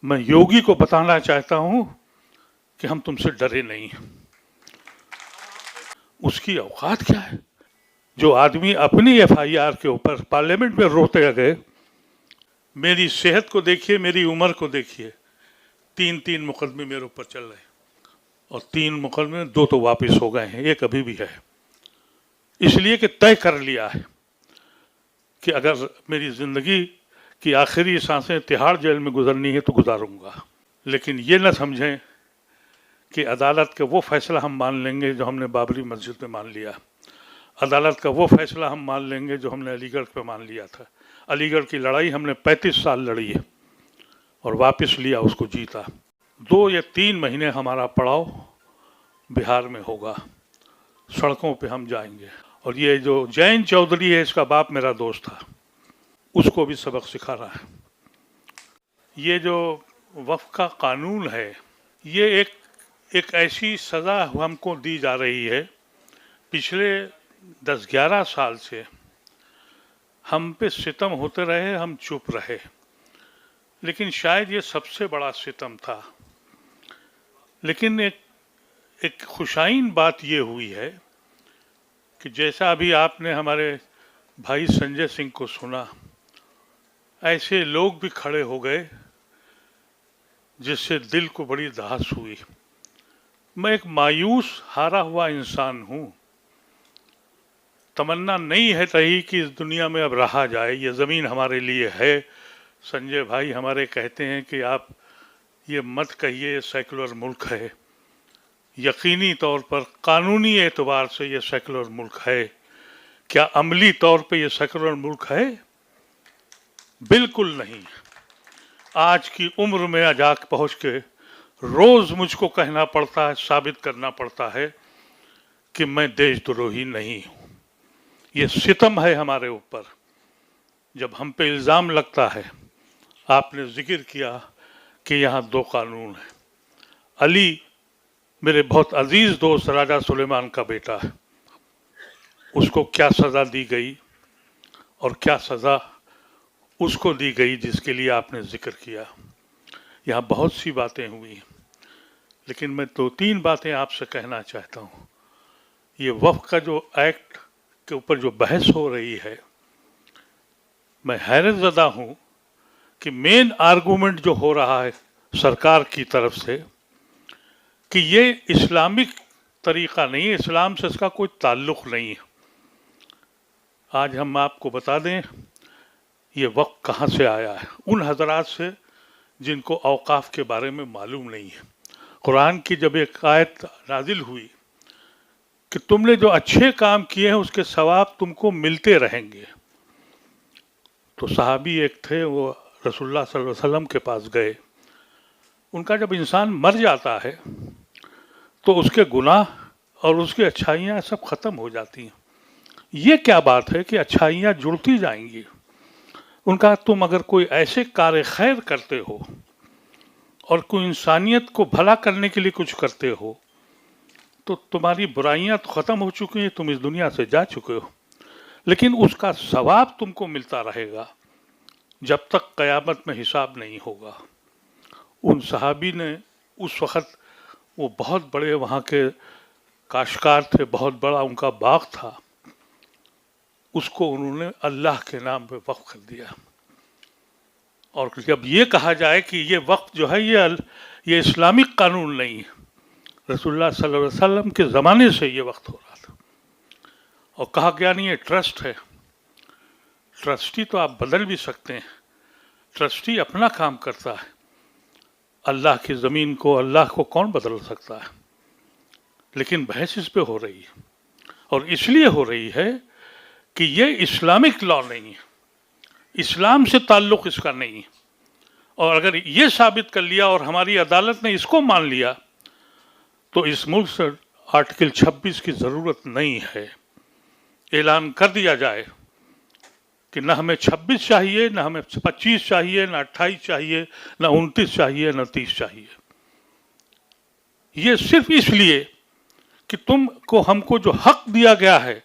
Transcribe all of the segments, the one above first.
मैं योगी को बताना चाहता हूं कि हम तुमसे डरे नहीं। उसकी औकात क्या है? जो आदमी अपनी एफआईआर के ऊपर पार्लियामेंट में रोते गए, मेरी सेहत को देखिए, मेरी उम्र को देखिए, 3 मुकदमे मेरे ऊपर चल रहे हैं और 3 मुकदमे 2 तो वापस हो गए हैं, एक अभी भी है। इसलिए कि तय कर लिया है कि अगर मेरी जिंदगी की आखिरी सांसें तिहाड़ जेल में गुजरनी है तो गुजारूंगा। लेकिन ये न समझें कि अदालत का वो फैसला हम मान लेंगे जो हमने बाबरी मस्जिद में मान लिया, अदालत का वो फैसला हम मान लेंगे जो हमने अलीगढ़ पे मान लिया था। अलीगढ़ की लड़ाई हमने 35 साल लड़ी है और वापस लिया, उसको जीता। 2 या 3 महीने हमारा पड़ाव बिहार में होगा, सड़कों पे हम जाएंगे। और ये जो जयंत चौधरी है, इसका बाप मेरा दोस्त था, उसको भी सबक सिखा रहा है। ये जो वक्फ का कानून है, ये एक ऐसी सज़ा हमको दी जा रही है। पिछले 10-11 साल से हम पे सितम होते रहे, हम चुप रहे, लेकिन शायद ये सबसे बड़ा सितम था। लेकिन एक खुशाइन बात ये हुई है कि जैसा अभी आपने हमारे भाई संजय सिंह को सुना, ऐसे लोग भी खड़े हो गए जिससे दिल को बड़ी दहास हुई। मैं एक मायूस हारा हुआ इंसान हूँ। तमन्ना नहीं है रही कि इस दुनिया में अब रहा जाए, ये ज़मीन हमारे लिए है। संजय भाई हमारे कहते हैं कि आप ये मत कहिए ये सेकुलर मुल्क है। यकीनी तौर पर कानूनी एतबार से ये सेकुलर मुल्क है। क्या अमली तौर पे ये सेकुलर मुल्क है? बिल्कुल नहीं। आज की उम्र में अजाक पहुँच के रोज़ मुझको कहना पड़ता है, साबित करना पड़ता है कि मैं देशद्रोही नहीं हूँ। ये सितम है हमारे ऊपर जब हम पे इल्ज़ाम लगता है। आपने जिक्र किया कि यहाँ 2 कानून हैं। अली मेरे बहुत अजीज दोस्त राजा सुलेमान का बेटा है, उसको क्या सज़ा दी गई और क्या सज़ा उसको दी गई जिसके लिए आपने जिक्र किया। यहाँ बहुत सी बातें हुई, लेकिन मैं 2-3 बातें आपसे कहना चाहता हूँ। ये वक्फ का जो एक्ट के ऊपर जो बहस हो रही है, मैं हैरतज़दा हूँ कि मेन आर्गूमेंट जो हो रहा है सरकार की तरफ से कि ये इस्लामिक तरीका नहीं है, इस्लाम से इसका कोई ताल्लुक़ नहीं है। आज हम आपको बता दें ये वक्त कहाँ से आया है। उन हजरात से जिनको औकाफ के बारे में मालूम नहीं है। कुरान की जब एक आयत नाजिल हुई कि तुमने जो अच्छे काम किए हैं उसके सवाब तुमको मिलते रहेंगे, तो सहाबी एक थे, वो रसूलुल्लाह सल्लल्लाहु अलैहि वसल्लम के पास गए। उनका जब इंसान मर जाता है तो उसके गुनाह और उसकी अच्छाइयाँ सब खत्म हो जाती हैं। ये क्या बात है कि अच्छाइयाँ जुड़ती जाएंगी? उनका तुम अगर कोई ऐसे कार्य खैर करते हो और कोई इंसानियत को भला करने के लिए कुछ करते हो तो तुम्हारी बुराइयां तो खत्म हो चुकी हैं, तुम इस दुनिया से जा चुके हो, लेकिन उसका सवाब तुमको मिलता रहेगा जब तक कयामत में हिसाब नहीं होगा। उन सहाबी ने उस वक़्त, वो बहुत बड़े वहाँ के काश्तकार थे, बहुत बड़ा उनका बाग था, उसको उन्होंने अल्लाह के नाम पे वक्फ कर दिया। और जब ये कहा जाए कि ये वक्फ जो है ये इस्लामिक कानून नहीं है, रसूलुल्लाह सल्लल्लाहु अलैहि वसल्लम के ज़माने से ये वक्त हो रहा था। और कहा गया नहीं, ये ट्रस्ट है। ट्रस्टी तो आप बदल भी सकते हैं, ट्रस्टी अपना काम करता है। अल्लाह की ज़मीन को, अल्लाह को कौन बदल सकता है? लेकिन बहस इस पे हो रही है, और इसलिए हो रही है कि ये इस्लामिक लॉ नहीं है, इस्लाम से ताल्लुक़ इसका नहीं है। और अगर ये साबित कर लिया और हमारी अदालत ने इसको मान लिया तो इस मुल्क से आर्टिकल 26 की ज़रूरत नहीं है। ऐलान कर दिया जाए कि न हमें 26 चाहिए, न हमें 25 चाहिए, न 28 चाहिए, न 29 चाहिए, न 30 चाहिए। ये सिर्फ इसलिए कि तुमको, हमको जो हक दिया गया है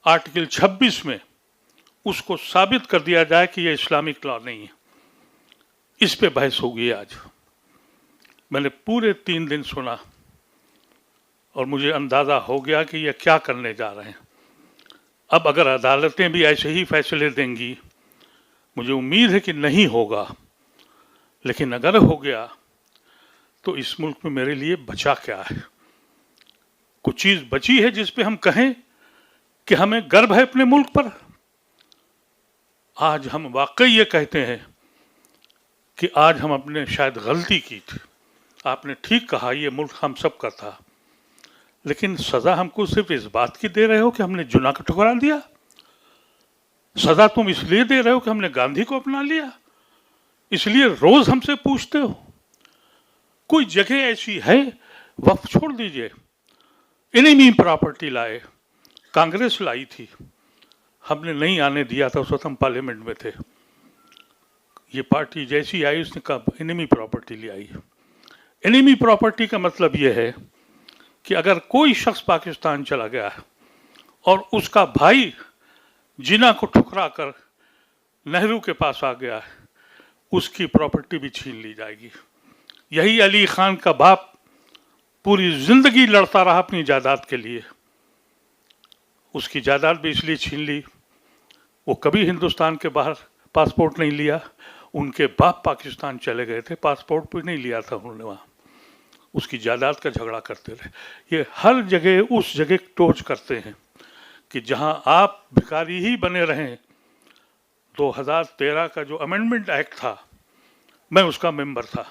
आर्टिकल 26 में, उसको साबित कर दिया जाए कि ये इस्लामिक लॉ नहीं है। इस पे बहस होगी आज। मैंने पूरे 3 दिन सुना और मुझे अंदाजा हो गया कि यह क्या करने जा रहे हैं। अब अगर अदालतें भी ऐसे ही फैसले देंगी, मुझे उम्मीद है कि नहीं होगा, लेकिन अगर हो गया तो इस मुल्क में मेरे लिए बचा क्या है? कुछ चीज बची है जिस पे हम कहें कि हमें गर्व है अपने मुल्क पर? आज हम वाकई ये कहते हैं कि आज हम अपने शायद गलती की थी। आपने ठीक कहा, ये मुल्क हम सब का था, लेकिन सजा हमको सिर्फ इस बात की दे रहे हो कि हमने जुना को ठुकरा दिया? सजा तुम इसलिए दे रहे हो कि हमने गांधी को अपना लिया? इसलिए रोज हमसे पूछते हो? कोई जगह ऐसी है? वक्फ छोड़ दीजिए, एनिमी प्रॉपर्टी लाए, कांग्रेस लाई थी, हमने नहीं आने दिया था, उस वक्त हम पार्लियामेंट में थे। ये पार्टी जैसी आई उसने कहा एनिमी प्रॉपर्टी ले आई। एनिमी प्रॉपर्टी का मतलब यह है कि अगर कोई शख्स पाकिस्तान चला गया है और उसका भाई जिना को ठुकरा कर नेहरू के पास आ गया है, उसकी प्रॉपर्टी भी छीन ली जाएगी। यही अली खान का बाप पूरी जिंदगी लड़ता रहा अपनी जायदाद के लिए, उसकी जायदाद भी इसलिए छीन ली, वो कभी हिंदुस्तान के बाहर पासपोर्ट नहीं लिया, उनके बाप पाकिस्तान चले गए थे, पासपोर्ट भी नहीं लिया था उन्होंने, वहाँ उसकी जायदाद का झगड़ा करते रहे। ये हर जगह उस जगह टोच करते हैं कि जहां आप भिखारी ही बने रहें। 2013 का जो अमेंडमेंट एक्ट था, मैं उसका मेंबर था,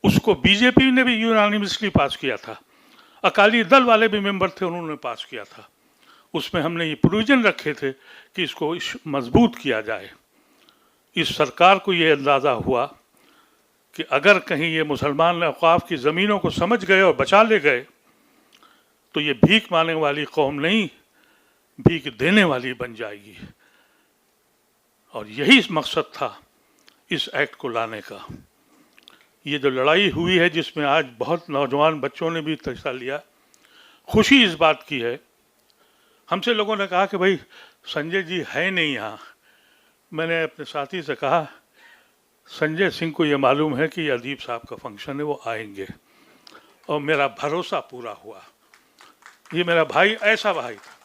उसको बीजेपी ने भी यूनानिमसली पास किया था, अकाली दल वाले भी मेंबर थे, उन्होंने पास किया था। उसमें हमने ये प्रोविजन रखे थे कि इसको मजबूत किया जाए। इस सरकार को ये अंदाज़ा हुआ कि अगर कहीं ये मुसलमान औकाफ की ज़मीनों को समझ गए और बचा ले गए तो ये भीख मांगने वाली कौम नहीं, भीख देने वाली बन जाएगी। और यही मकसद था इस एक्ट को लाने का। ये जो लड़ाई हुई है जिसमें आज बहुत नौजवान बच्चों ने भी हिस्सा लिया, खुशी इस बात की है, हमसे लोगों ने कहा कि भाई संजय जी है नहीं यहाँ। मैंने अपने साथी से कहा संजय सिंह को ये मालूम है कि अदीब साहब का फंक्शन है, वो आएंगे, और मेरा भरोसा पूरा हुआ। ये मेरा भाई ऐसा भाई था,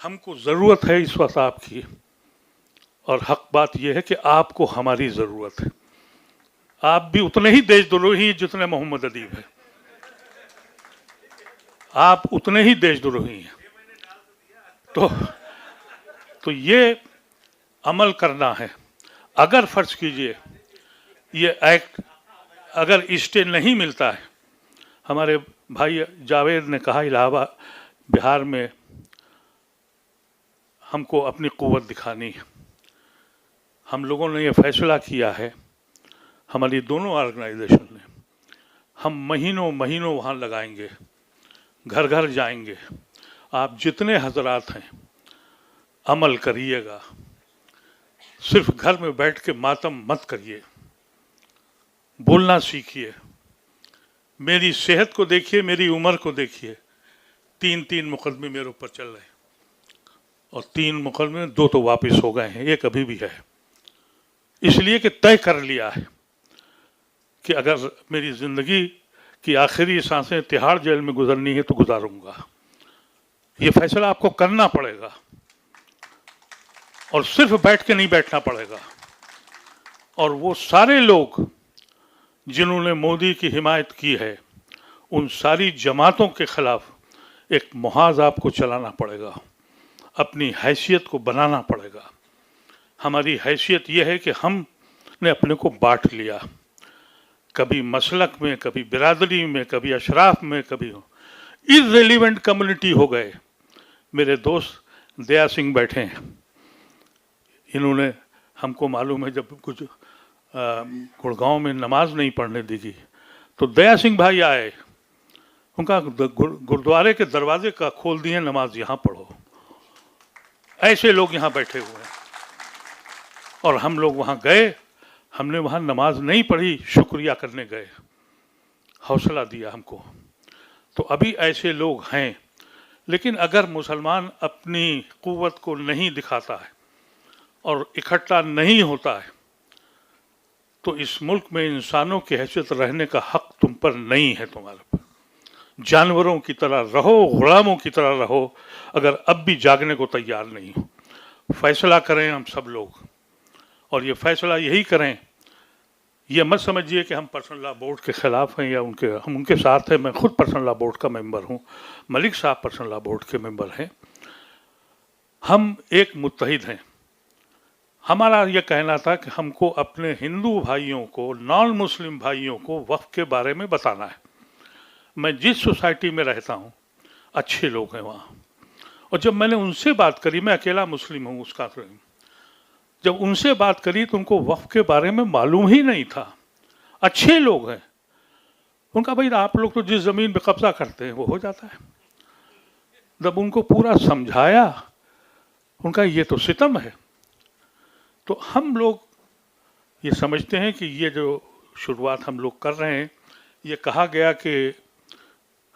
हमको ज़रूरत है इस वक्त आपकी, और हक बात यह है कि आपको हमारी ज़रूरत है। आप भी उतने ही देशद्रोही जितने मोहम्मद अदीब है, आप उतने ही देशद्रोही हैं। तो ये अमल करना है। अगर फर्ज कीजिए ये एक्ट अगर स्टे नहीं मिलता है, हमारे भाई जावेद ने कहा इलाहाबाद बिहार में हमको अपनी क़ुव्वत दिखानी है। हम लोगों ने ये फैसला किया है, हमारी दोनों ऑर्गेनाइजेशन ने, हम महीनों महीनों वहाँ लगाएंगे, घर घर जाएंगे। आप जितने हजरात हैं अमल करिएगा, सिर्फ घर में बैठ के मातम मत करिए, बोलना सीखिए। मेरी सेहत को देखिए, मेरी उम्र को देखिए, 3 मुकदमे मेरे ऊपर चल रहे हैं, और 3 मुकदमे 2 तो वापस हो गए हैं, एक अभी भी है। इसलिए कि तय कर लिया है कि अगर मेरी ज़िंदगी की आखिरी सांसें तिहाड़ जेल में गुजरनी है तो गुजारूंगा। ये फैसला आपको करना पड़ेगा, और सिर्फ बैठ के नहीं बैठना पड़ेगा। और वो सारे लोग जिन्होंने मोदी की हिमायत की है, उन सारी जमातों के खिलाफ एक मुहाज आपको चलाना पड़ेगा, अपनी हैसियत को बनाना पड़ेगा। हमारी हैसियत यह है कि हमने अपने को बांट लिया, कभी मसलक में, कभी बिरादरी में, कभी अशराफ में, कभी इर्रेलिवेंट कम्युनिटी हो गए। मेरे दोस्त दया सिंह बैठे हैं, इन्होंने हमको मालूम है जब कुछ गुड़गांव में नमाज नहीं पढ़ने दी तो दया सिंह भाई आए, उनका गुरुद्वारे के दरवाजे का खोल दिए, नमाज यहाँ पढ़ो। ऐसे लोग यहाँ बैठे हुए हैं, और हम लोग वहाँ गए, हमने वहाँ नमाज नहीं पढ़ी, शुक्रिया करने गए, हौसला दिया हमको। तो अभी ऐसे लोग हैं। लेकिन अगर मुसलमान अपनी क़ुव्वत को नहीं दिखाता है और इकट्ठा नहीं होता है, तो इस मुल्क में इंसानों की हैसियत रहने का हक तुम पर नहीं है। तुम्हारे पर जानवरों की तरह रहो, गुलामों की तरह रहो, अगर अब भी जागने को तैयार नहीं हो। फैसला करें हम सब लोग, और ये फैसला यही करें, ये मत समझिए कि हम पर्सनल लॉ बोर्ड के खिलाफ हैं या हम उनके साथ हैं। मैं खुद पर्सनल लॉ बोर्ड का मेंबर हूं, मलिक साहब पर्सनल लॉ बोर्ड के मेंबर हैं। हम एक मुत्तहिद हैं। हमारा ये कहना था कि हमको अपने हिंदू भाइयों को, नॉन मुस्लिम भाइयों को वक्फ के बारे में बताना है। मैं जिस सोसाइटी में रहता हूँ अच्छे लोग हैं वहाँ, और जब मैंने उनसे बात करी, मैं अकेला मुस्लिम हूँ उसका, जब उनसे बात करी तो उनको वक्फ के बारे में मालूम ही नहीं था। अच्छे लोग हैं। उनका भाई आप लोग तो जिस जमीन पे कब्जा करते हैं वो हो जाता है। जब उनको पूरा समझाया, उनका ये तो सितम है। तो हम लोग ये समझते हैं कि ये जो शुरुआत हम लोग कर रहे हैं, ये कहा गया कि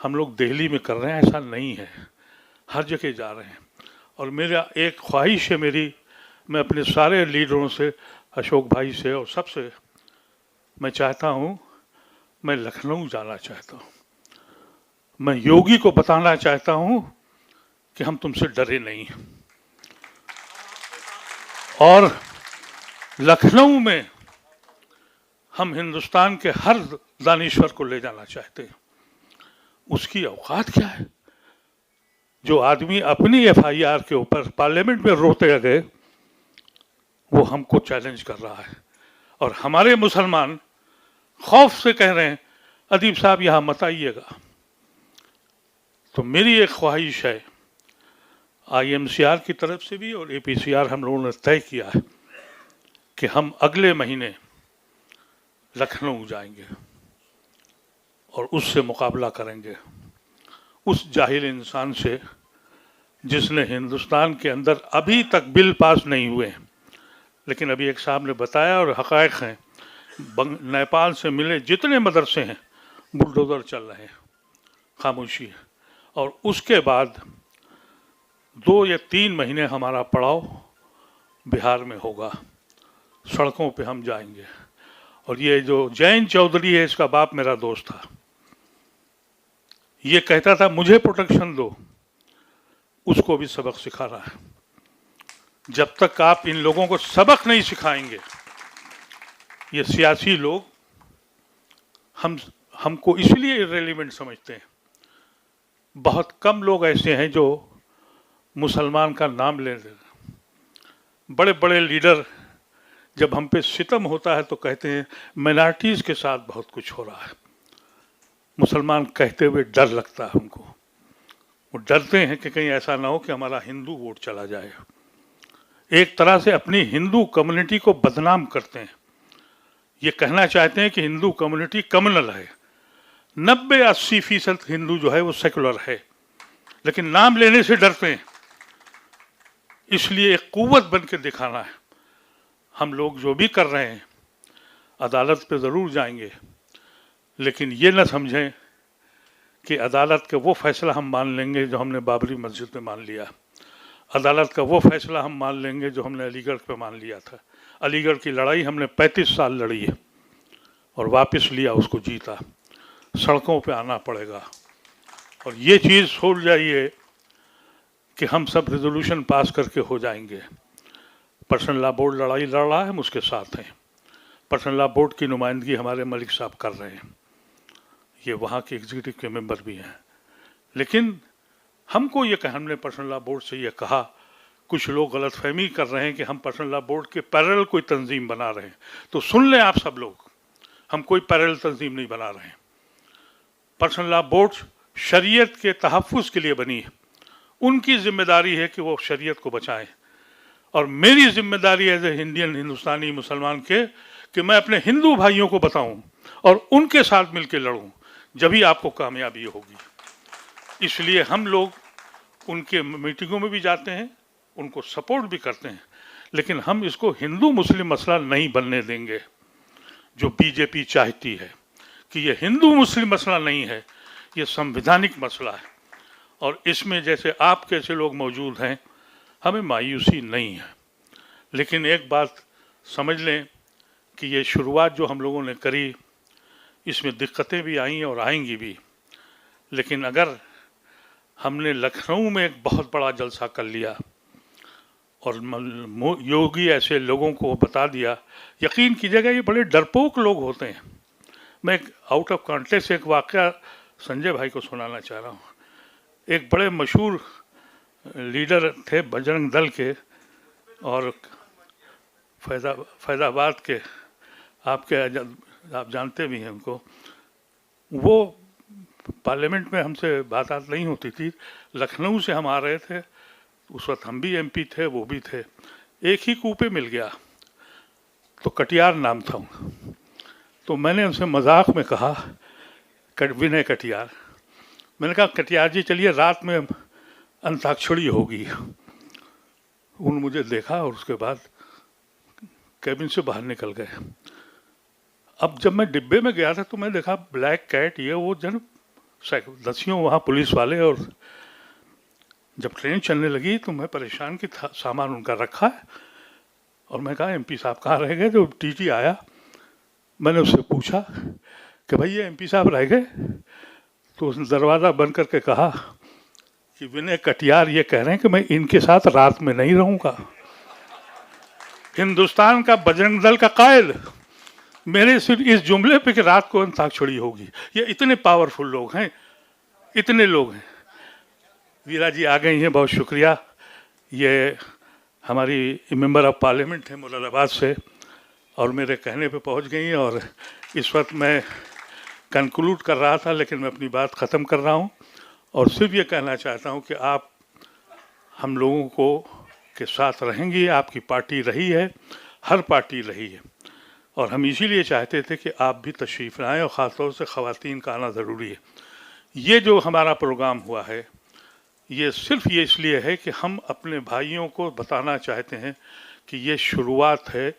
हम लोग दिल्ली में कर रहे हैं, ऐसा नहीं है, हर जगह जा रहे हैं। और मेरा एक ख्वाहिश है मेरी, मैं अपने सारे लीडरों से, अशोक भाई से और सबसे मैं चाहता हूँ, मैं लखनऊ जाना चाहता हूँ। मैं योगी को बताना चाहता हूँ कि हम तुमसे डरे नहीं। और लखनऊ में हम हिंदुस्तान के हर दानिश्वर को ले जाना चाहते हैं। उसकी औकात क्या है? जो आदमी अपनी एफआईआर के ऊपर पार्लियामेंट में रोते गए, वो हमको चैलेंज कर रहा है। और हमारे मुसलमान खौफ से कह रहे हैं अदीब साहब यहां मत आइएगा। तो मेरी एक ख्वाहिश है, आईएमसीआर की तरफ से भी और एपीसीआर हम लोगों ने तय किया है कि हम अगले महीने लखनऊ जाएंगे और उससे मुकाबला करेंगे, उस जाहिल इंसान से जिसने हिंदुस्तान के अंदर अभी तक बिल पास नहीं हुए। लेकिन अभी एक साहब ने बताया और हकायक हैं, नेपाल से मिले जितने मदरसे हैं बुलडोजर चल रहे हैं, खामोशी है। और उसके बाद 2 या 3 महीने हमारा पड़ाव बिहार में होगा, सड़कों पे हम जाएंगे। और ये जो जैन चौधरी है, इसका बाप मेरा दोस्त था, ये कहता था मुझे प्रोटेक्शन दो, उसको भी सबक सिखा रहा है। जब तक आप इन लोगों को सबक नहीं सिखाएंगे, ये सियासी लोग हमको इसलिए इर्रेलेवेंट समझते हैं। बहुत कम लोग ऐसे हैं जो मुसलमान का नाम ले रहे हैं। बड़े बड़े लीडर जब हम पे सितम होता है तो कहते हैं माइनॉरिटीज़ के साथ बहुत कुछ हो रहा है। मुसलमान कहते हुए डर लगता है उनको, वो डरते हैं कि कहीं ऐसा ना हो कि हमारा हिंदू वोट चला जाए। एक तरह से अपनी हिंदू कम्युनिटी को बदनाम करते हैं। ये कहना चाहते हैं कि हिंदू कम्युनिटी कम्युनल है, 90-80% हिंदू जो है वो सेकुलर है, लेकिन नाम लेने से डरते हैं। इसलिए एक कुव्वत बन के दिखाना है। हम लोग जो भी कर रहे हैं, अदालत पे ज़रूर जाएंगे, लेकिन ये न समझें कि अदालत का वो फैसला हम मान लेंगे जो हमने बाबरी मस्जिद पे मान लिया, अदालत का वो फैसला हम मान लेंगे जो हमने अलीगढ़ पे मान लिया था। अलीगढ़ की लड़ाई हमने 35 साल लड़ी है और वापस लिया, उसको जीता। सड़कों पे आना पड़ेगा। और ये चीज़ छोड़ जाइए कि हम सब रेजोल्यूशन पास करके हो जाएंगे। पर्सनल लॉ बोर्ड लड़ाई लड़ रहा है, हम उसके साथ हैं। पर्सनल लॉ बोर्ड की नुमाइंदगी हमारे मलिक साहब कर रहे हैं, ये वहाँ के एग्जीक्यूटिव के मेंबर भी हैं। लेकिन हमको ये कहा, हमने पर्सनल लॉ बोर्ड से ये कहा, कुछ लोग गलतफहमी कर रहे हैं कि हम पर्सनल लॉ बोर्ड के पैरेलल कोई तंजीम बना रहे हैं। तो सुन लें आप सब लोग, हम कोई पैरेलल तंजीम नहीं बना रहे हैं। पर्सनल लॉ बोर्ड शरीयत के तहफ़्फ़ुज़ के लिए बनी है। उनकी जिम्मेदारी है कि वो शरीयत को बचाएं, और मेरी जिम्मेदारी एज ए इंडियन, हिंदुस्तानी मुसलमान के, कि मैं अपने हिंदू भाइयों को बताऊं और उनके साथ मिलकर लड़ूं, जभी आपको कामयाबी होगी। इसलिए हम लोग उनके मीटिंगों में भी जाते हैं, उनको सपोर्ट भी करते हैं, लेकिन हम इसको हिंदू मुस्लिम मसला नहीं बनने देंगे जो बीजेपी चाहती है कि ये हिंदू मुस्लिम मसला नहीं है, ये संवैधानिक मसला है। और इसमें जैसे आप कैसे लोग मौजूद हैं, हमें मायूसी नहीं है। लेकिन एक बात समझ लें कि ये शुरुआत जो हम लोगों ने करी, इसमें दिक्कतें भी आई और आएंगी भी, लेकिन अगर हमने लखनऊ में एक बहुत बड़ा जलसा कर लिया और योगी ऐसे लोगों को बता दिया, यकीन कीजिएगा ये बड़े डरपोक लोग होते हैं। मैं एक आउट ऑफ कॉन्टेक्स्ट एक वाकया संजय भाई को सुनाना चाह रहा हूँ। एक बड़े मशहूर लीडर थे बजरंग दल के और फैज़ाबाद के, आप जानते भी हैं उनको। वो पार्लियामेंट में हमसे बात नहीं होती थी। लखनऊ से हम आ रहे थे, उस वक्त हम भी एमपी थे, वो भी थे। एक ही कूपे मिल गया, तो कटियार नाम था। तो मैंने उनसे मजाक में कहा, विनय कटियार, मैंने कहा कटियार जी चलिए रात में अंताक्षरी होगी। उन्होंने मुझे देखा और उसके बाद कैबिन से बाहर निकल गए। अब जब मैं डिब्बे में गया था तो मैं देखा ब्लैक कैट, ये वो जन दसियों वहाँ पुलिस वाले, और जब ट्रेन चलने लगी तो मैं परेशान कि सामान उनका रखा है। और मैं कहा एमपी साहब कहाँ रह गए? तो टीटी आया, मैंने उससे पूछा कि भाई ये एमपी साहब रह गए? तो उसने दरवाज़ा बंद करके कहा कि विनय कटियार ये कह रहे हैं कि मैं इनके साथ रात में नहीं रहूँगा। हिंदुस्तान का बजरंग दल का कायल मेरे सिर्फ इस जुमले पे कि रात को अंताक्षरी होगी। ये इतने पावरफुल लोग हैं, इतने लोग हैं। वीरा जी आ गई हैं, बहुत शुक्रिया। ये हमारी मेंबर ऑफ पार्लियामेंट है मुरादाबाद से, और मेरे कहने पे पहुंच गई हैं। और इस वक्त मैं कंक्लूड कर रहा था, लेकिन मैं अपनी बात ख़त्म कर रहा हूं और सिर्फ ये कहना चाहता हूं कि आप हम लोगों को के साथ रहेंगी। आपकी पार्टी रही है, हर पार्टी रही है, और हम इसीलिए चाहते थे कि आप भी तशरीफ़ लाएँ, और ख़ासतौर से ख़वातीन का आना ज़रूरी है। ये जो हमारा प्रोग्राम हुआ है, ये सिर्फ ये इसलिए है कि हम अपने भाइयों को बताना चाहते हैं कि ये शुरुआत है,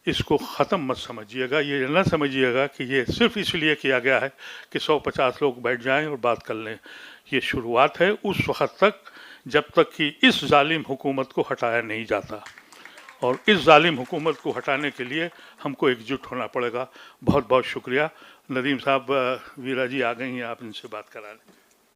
इसको ख़त्म मत समझिएगा। ये न समझिएगा कि ये सिर्फ इसलिए किया गया है कि 150 लोग बैठ जाएं और बात कर लें। ये शुरुआत है उस वक्त तक जब तक कि इस जालिम हुकूमत को हटाया नहीं जाता, और इस जालिम हुकूमत को हटाने के लिए हमको एकजुट होना पड़ेगा। बहुत बहुत शुक्रिया। नदीम साहब, वीरा जी आ गई हैं, आप इनसे बात करा लें।